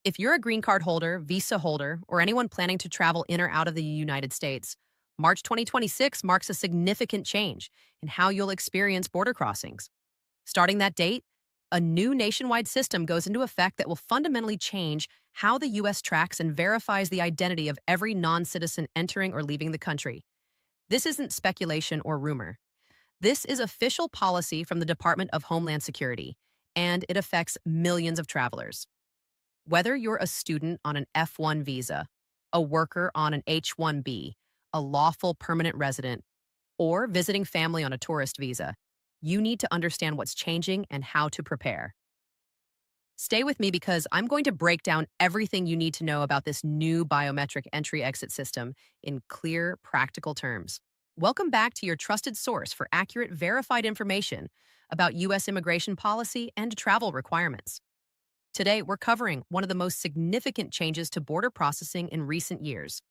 If you're a green card holder, visa holder, or anyone planning to travel in or out of the United States, March 2026 marks a significant change in how you'll experience border crossings. Starting that date, a new nationwide system goes into effect that will fundamentally change how the U.S. tracks and verifies the identity of every non citizen entering or leaving the country. This isn't speculation or rumor. This is official policy from the Department of Homeland Security, and it affects millions of travelers. Whether you're a student on an F1 visa, a worker on an H1B, a lawful permanent resident, or visiting family on a tourist visa, you need to understand what's changing and how to prepare. Stay with me because I'm going to break down everything you need to know about this new biometric entry exit system in clear, practical terms. Welcome back to your trusted source for accurate, verified information about U.S. immigration policy and travel requirements. Today, we're covering one of the most significant changes to border processing in recent years: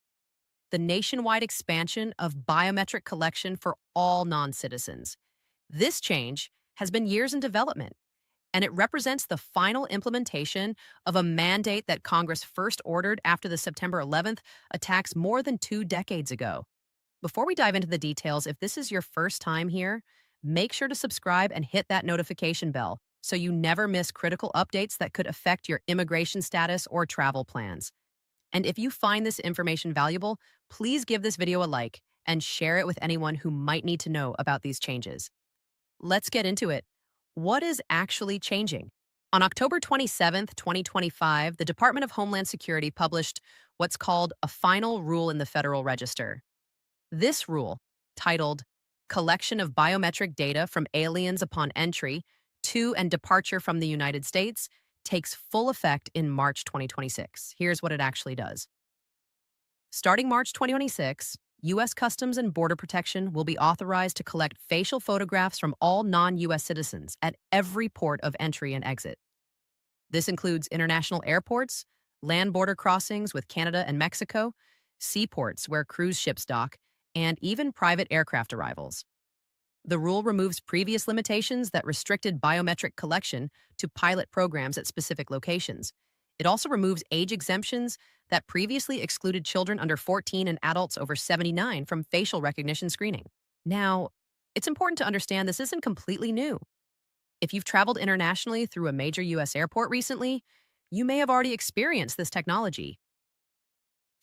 the nationwide expansion of biometric collection for all non citizens. This change has been years in development, and it represents the final implementation of a mandate that Congress first ordered after the September 11th attacks more than 2 decades ago. Before we dive into the details, if this is your first time here, make sure to subscribe and hit that notification bell so you never miss critical updates that could affect your immigration status or travel plans. And if you find this information valuable, please give this video a like and share it with anyone who might need to know about these changes. Let's get into it. What is actually changing? On October 27th, 2025, the Department of Homeland Security published what's called a final rule in the Federal Register. This rule, titled Collection of Biometric Data from Aliens Upon Entry to and Departure from the United States, takes full effect in March 2026. Here's what it actually does. Starting March 2026, U.S. Customs and Border Protection will be authorized to collect facial photographs from all non-U.S. citizens at every port of entry and exit. This includes international airports, land border crossings with Canada and Mexico, seaports where cruise ships dock, and even private aircraft arrivals. The rule removes previous limitations that restricted biometric collection to pilot programs at specific locations. It also removes age exemptions that previously excluded children under 14 and adults over 79 from facial recognition screening. Now, it's important to understand this isn't completely new. If you've traveled internationally through a major U.S. airport recently, you may have already experienced this technology.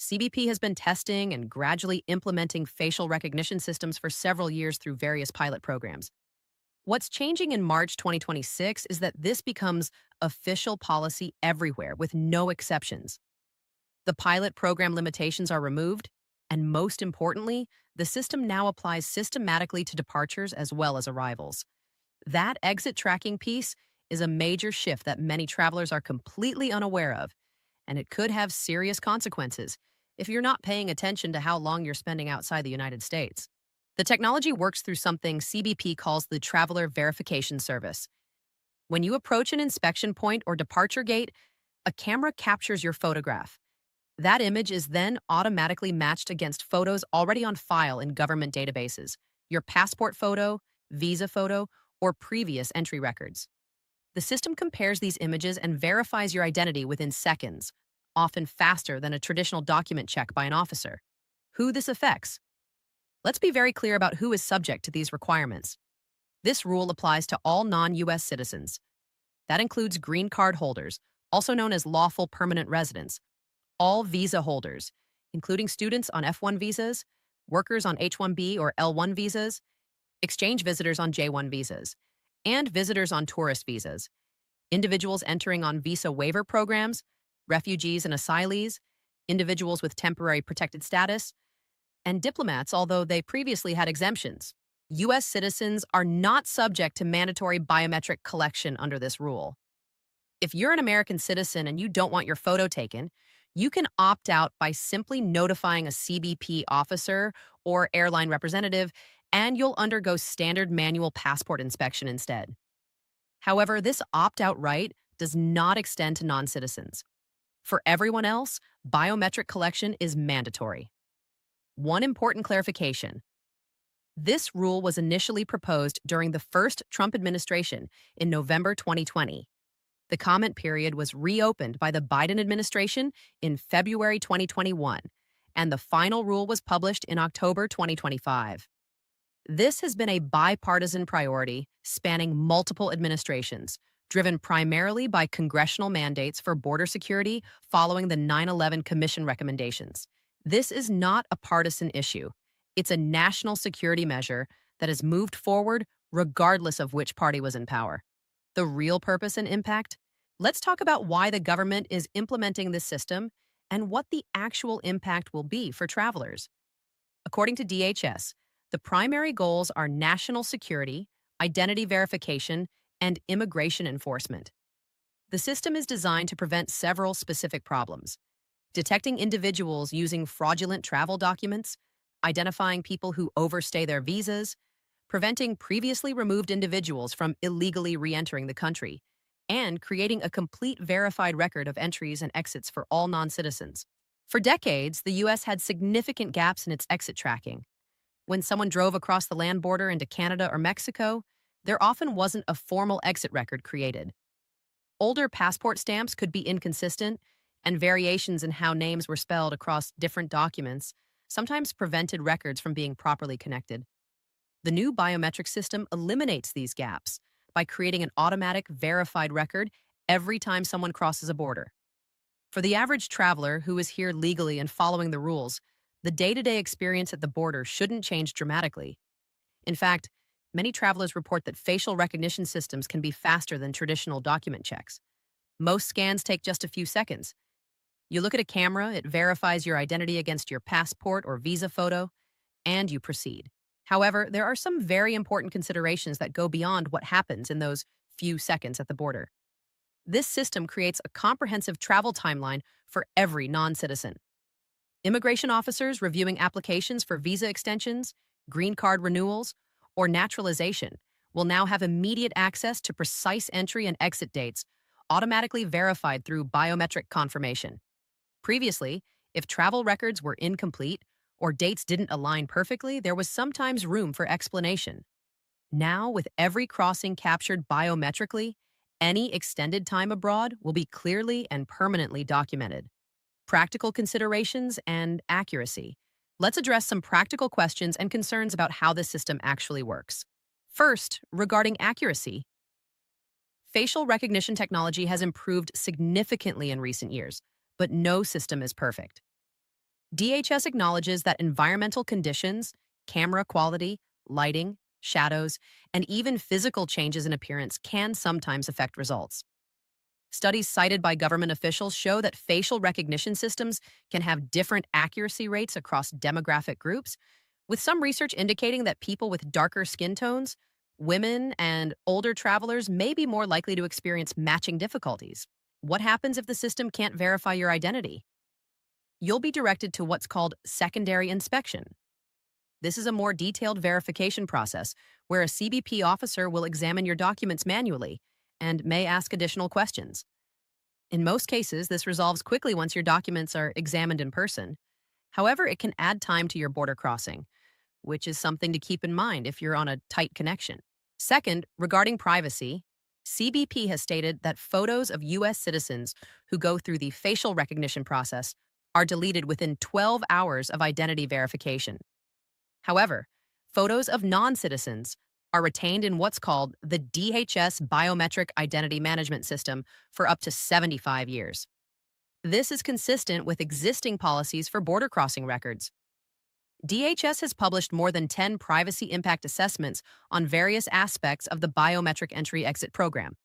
CBP has been testing and gradually implementing facial recognition systems for several years through various pilot programs. What's changing in March 2026 is that this becomes official policy everywhere with no exceptions. The pilot program limitations are removed, and most importantly, the system now applies systematically to departures as well as arrivals. That exit tracking piece is a major shift that many travelers are completely unaware of, and it could have serious consequences if you're not paying attention to how long you're spending outside the United States. The technology works through something CBP calls the Traveler Verification Service. When you approach an inspection point or departure gate, a camera captures your photograph. That image is then automatically matched against photos already on file in government databases, your passport photo, visa photo, or previous entry records. The system compares these images and verifies your identity within seconds, often faster than a traditional document check by an officer. Who this affects? Let's be very clear about who is subject to these requirements. This rule applies to all non-U.S. citizens. That includes green card holders, also known as lawful permanent residents, all visa holders, including students on F1 visas, workers on H1B or L1 visas, exchange visitors on J1 visas, and visitors on tourist visas, individuals entering on visa waiver programs, refugees and asylees, individuals with temporary protected status, and diplomats, although they previously had exemptions. U.S. citizens are not subject to mandatory biometric collection under this rule. If you're an American citizen and you don't want your photo taken, you can opt out by simply notifying a CBP officer or airline representative, and you'll undergo standard manual passport inspection instead. However, this opt-out right does not extend to non-citizens. For everyone else, biometric collection is mandatory. One important clarification: this rule was initially proposed during the first Trump administration in November 2020. The comment period was reopened by the Biden administration in February 2021, and the final rule was published in October 2025. This has been a bipartisan priority spanning multiple administrations, driven primarily by congressional mandates for border security following the 9/11 Commission recommendations. This is not a partisan issue. It's a national security measure that has moved forward regardless of which party was in power. The real purpose and impact? Let's talk about why the government is implementing this system and what the actual impact will be for travelers. According to DHS, the primary goals are national security, identity verification, and immigration enforcement. The system is designed to prevent several specific problems: detecting individuals using fraudulent travel documents, identifying people who overstay their visas, preventing previously removed individuals from illegally re-entering the country, and creating a complete verified record of entries and exits for all non-citizens. For decades, the U.S. had significant gaps in its exit tracking. When someone drove across the land border into Canada or Mexico, there often wasn't a formal exit record created. Older passport stamps could be inconsistent, and variations in how names were spelled across different documents sometimes prevented records from being properly connected. The new biometric system eliminates these gaps by creating an automatic verified record every time someone crosses a border. For the average traveler who is here legally and following the rules, the day-to-day experience at the border shouldn't change dramatically. In fact, many travelers report that facial recognition systems can be faster than traditional document checks. Most scans take just a few seconds. You look at a camera, it verifies your identity against your passport or visa photo, and you proceed. However, there are some very important considerations that go beyond what happens in those few seconds at the border. This system creates a comprehensive travel timeline for every non-citizen. Immigration officers reviewing applications for visa extensions, green card renewals, or naturalization will now have immediate access to precise entry and exit dates, automatically verified through biometric confirmation. Previously, if travel records were incomplete or dates didn't align perfectly, there was sometimes room for explanation. Now, with every crossing captured biometrically, any extended time abroad will be clearly and permanently documented. Practical considerations and accuracy. Let's address some practical questions and concerns about how this system actually works. First, regarding accuracy. Facial recognition technology has improved significantly in recent years, but no system is perfect. DHS acknowledges that environmental conditions, camera quality, lighting, shadows, and even physical changes in appearance can sometimes affect results. Studies cited by government officials show that facial recognition systems can have different accuracy rates across demographic groups, with some research indicating that people with darker skin tones, women, and older travelers may be more likely to experience matching difficulties. What happens if the system can't verify your identity? You'll be directed to what's called secondary inspection. This is a more detailed verification process where a CBP officer will examine your documents manually and may ask additional questions. In most cases, this resolves quickly once your documents are examined in person. However, it can add time to your border crossing, which is something to keep in mind if you're on a tight connection. Second, regarding privacy, CBP has stated that photos of U.S. citizens who go through the facial recognition process are deleted within 12 hours of identity verification. However, photos of non-citizens are retained in what's called the DHS Biometric Identity Management System for up to 75 years. This is consistent with existing policies for border crossing records. DHS has published more than 10 privacy impact assessments on various aspects of the biometric entry-exit program,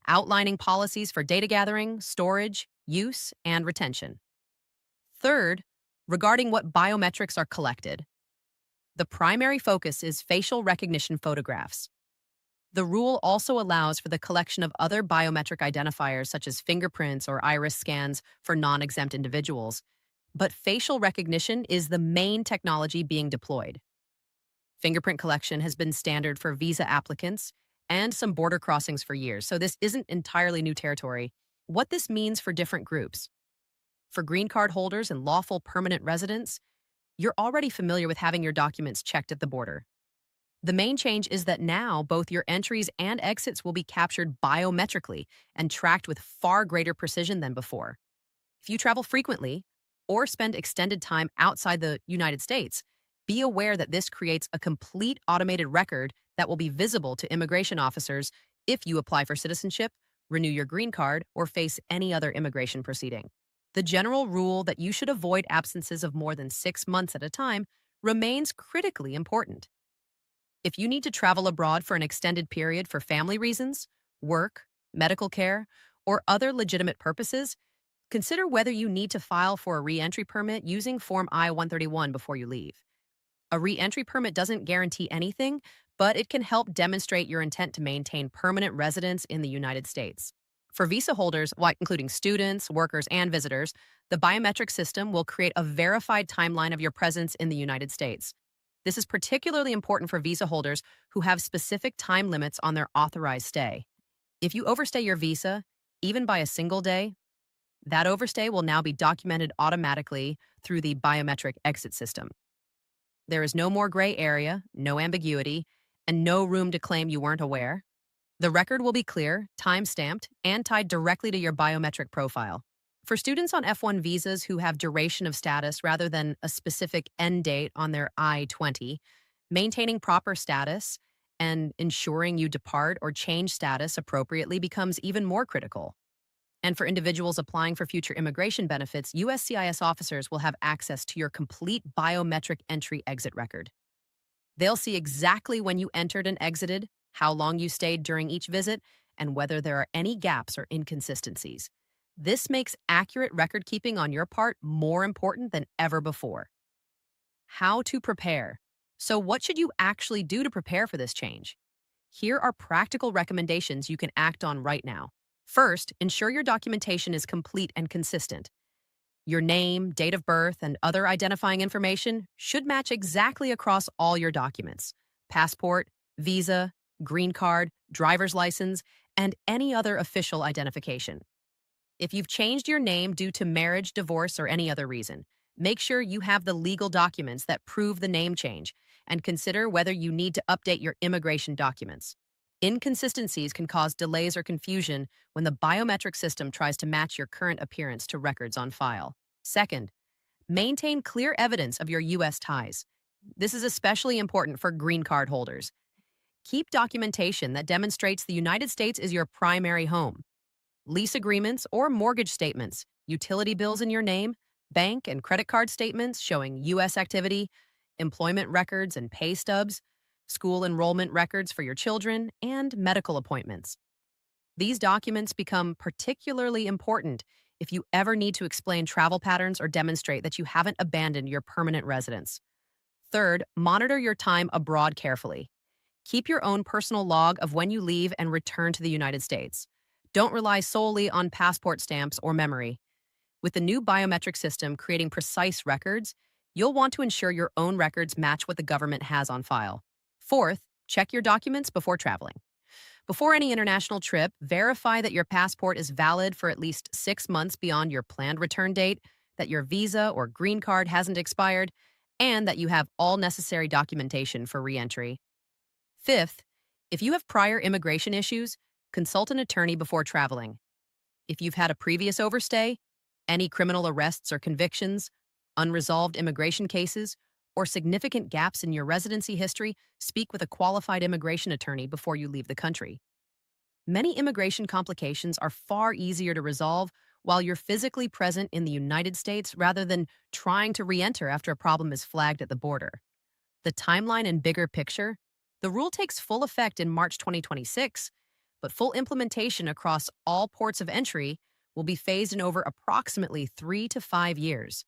outlining policies for data gathering, storage, use, and retention. Third, regarding what biometrics are collected. The primary focus is facial recognition photographs. The rule also allows for the collection of other biometric identifiers such as fingerprints or iris scans for non-exempt individuals, but facial recognition is the main technology being deployed. Fingerprint collection has been standard for visa applicants and some border crossings for years, so this isn't entirely new territory. What this means for different groups. For green card holders and lawful permanent residents, you're already familiar with having your documents checked at the border. The main change is that now both your entries and exits will be captured biometrically and tracked with far greater precision than before. If you travel frequently or spend extended time outside the United States, be aware that this creates a complete automated record that will be visible to immigration officers if you apply for citizenship, renew your green card, or face any other immigration proceeding. The general rule that you should avoid absences of more than 6 months at a time remains critically important. If you need to travel abroad for an extended period for family reasons, work, medical care, or other legitimate purposes, consider whether you need to file for a re-entry permit using Form I-131 before you leave. A re-entry permit doesn't guarantee anything, but it can help demonstrate your intent to maintain permanent residence in the United States. For visa holders, including students, workers, and visitors, the biometric system will create a verified timeline of your presence in the United States. This is particularly important for visa holders who have specific time limits on their authorized stay. If you overstay your visa, even by a single day, that overstay will now be documented automatically through the biometric exit system. There is no more gray area, no ambiguity, and no room to claim you weren't aware. The record will be clear, time-stamped, and tied directly to your biometric profile. For students on F1 visas who have duration of status rather than a specific end date on their I-20, maintaining proper status and ensuring you depart or change status appropriately becomes even more critical. And for individuals applying for future immigration benefits, USCIS officers will have access to your complete biometric entry-exit record. They'll see exactly when you entered and exited, how long you stayed during each visit, and whether there are any gaps or inconsistencies. This makes accurate record keeping on your part more important than ever before. How to prepare. So, what should you actually do to prepare for this change? Here are practical recommendations you can act on right now. First, ensure your documentation is complete and consistent. Your name, date of birth, and other identifying information should match exactly across all your documents: passport, visa, green card, driver's license, and any other official identification. If you've changed your name due to marriage, divorce, or any other reason, make sure you have the legal documents that prove the name change and consider whether you need to update your immigration documents. Inconsistencies can cause delays or confusion when the biometric system tries to match your current appearance to records on file. Second, maintain clear evidence of your U.S. ties. This is especially important for green card holders. Keep documentation that demonstrates the United States is your primary home. Lease agreements or mortgage statements, utility bills in your name, bank and credit card statements showing U.S. activity, employment records and pay stubs, school enrollment records for your children, and medical appointments. These documents become particularly important if you ever need to explain travel patterns or demonstrate that you haven't abandoned your permanent residence. Third, monitor your time abroad carefully. Keep your own personal log of when you leave and return to the United States. Don't rely solely on passport stamps or memory. With the new biometric system creating precise records, you'll want to ensure your own records match what the government has on file. Fourth, check your documents before traveling. Before any international trip, verify that your passport is valid for at least 6 months beyond your planned return date, that your visa or green card hasn't expired, and that you have all necessary documentation for re-entry. Fifth, if you have prior immigration issues, consult an attorney before traveling. If you've had a previous overstay, any criminal arrests or convictions, unresolved immigration cases, or significant gaps in your residency history, speak with a qualified immigration attorney before you leave the country. Many immigration complications are far easier to resolve while you're physically present in the United States rather than trying to re-enter after a problem is flagged at the border. The timeline and bigger picture: the rule takes full effect in March 2026, but full implementation across all ports of entry will be phased in over approximately 3 to 5 years.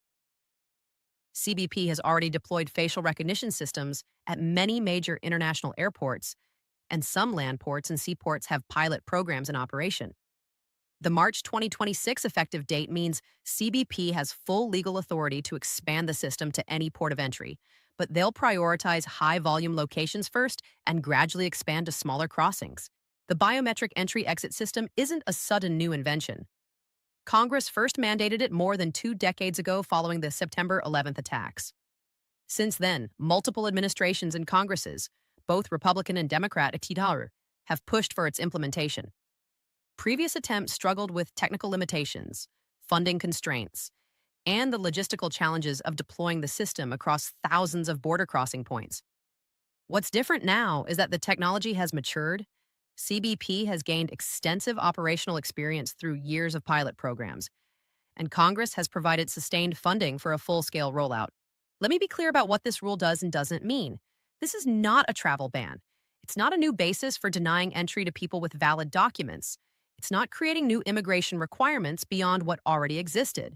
CBP has already deployed facial recognition systems at many major international airports, and some land ports and seaports have pilot programs in operation. The March 2026 effective date means CBP has full legal authority to expand the system to any port of entry, but they'll prioritize high-volume locations first and gradually expand to smaller crossings. The biometric entry-exit system isn't a sudden new invention. Congress first mandated it more than 2 decades ago following the September 11th attacks. Since then, multiple administrations and Congresses, Both Republican and Democrat have pushed for its implementation. Previous attempts struggled with technical limitations, funding constraints, and the logistical challenges of deploying the system across thousands of border crossing points. What's different now is that the technology has matured. CBP has gained extensive operational experience through years of pilot programs, and Congress has provided sustained funding for a full scale rollout. Let me be clear about what this rule does and doesn't mean. This is not a travel ban. It's not a new basis for denying entry to people with valid documents. It's not creating new immigration requirements beyond what already existed.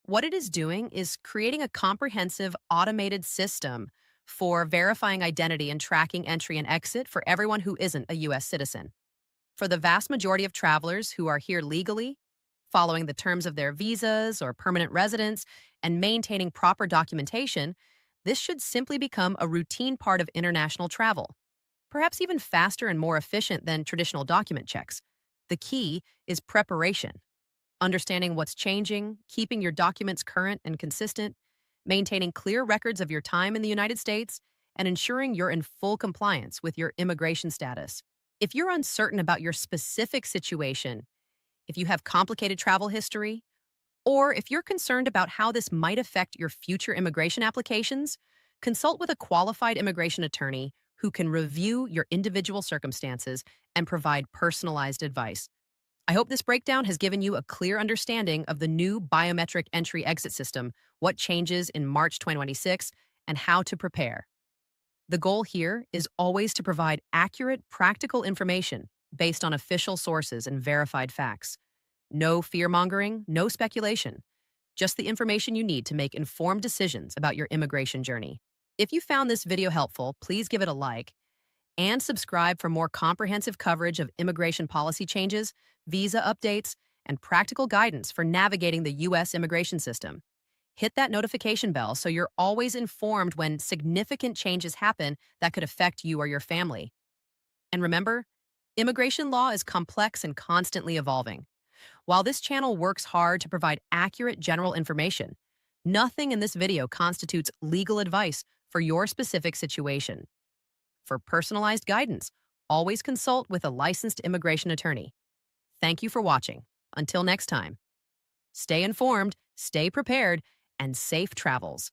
What it is doing is creating a comprehensive automated system for verifying identity and tracking entry and exit for everyone who isn't a U.S. citizen. For the vast majority of travelers who are here legally, following the terms of their visas or permanent residence, and maintaining proper documentation, this should simply become a routine part of international travel, perhaps even faster and more efficient than traditional document checks. The key is preparation, understanding what's changing, keeping your documents current and consistent, maintaining clear records of your time in the United States, and ensuring you're in full compliance with your immigration status. If you're uncertain about your specific situation, if you have complicated travel history, or if you're concerned about how this might affect your future immigration applications, consult with a qualified immigration attorney who can review your individual circumstances and provide personalized advice. I hope this breakdown has given you a clear understanding of the new biometric entry exit system, what changes in March 2026, and how to prepare. The goal here is always to provide accurate, practical information based on official sources and verified facts. No fear-mongering, no speculation, just the information you need to make informed decisions about your immigration journey. If you found this video helpful, please give it a like and subscribe for more comprehensive coverage of immigration policy changes, visa updates, and practical guidance for navigating the U.S. immigration system. Hit that notification bell so you're always informed when significant changes happen that could affect you or your family. And remember, immigration law is complex and constantly evolving. While this channel works hard to provide accurate general information, nothing in this video constitutes legal advice for your specific situation. For personalized guidance, always consult with a licensed immigration attorney. Thank you for watching. Until next time, stay informed, stay prepared, and safe travels.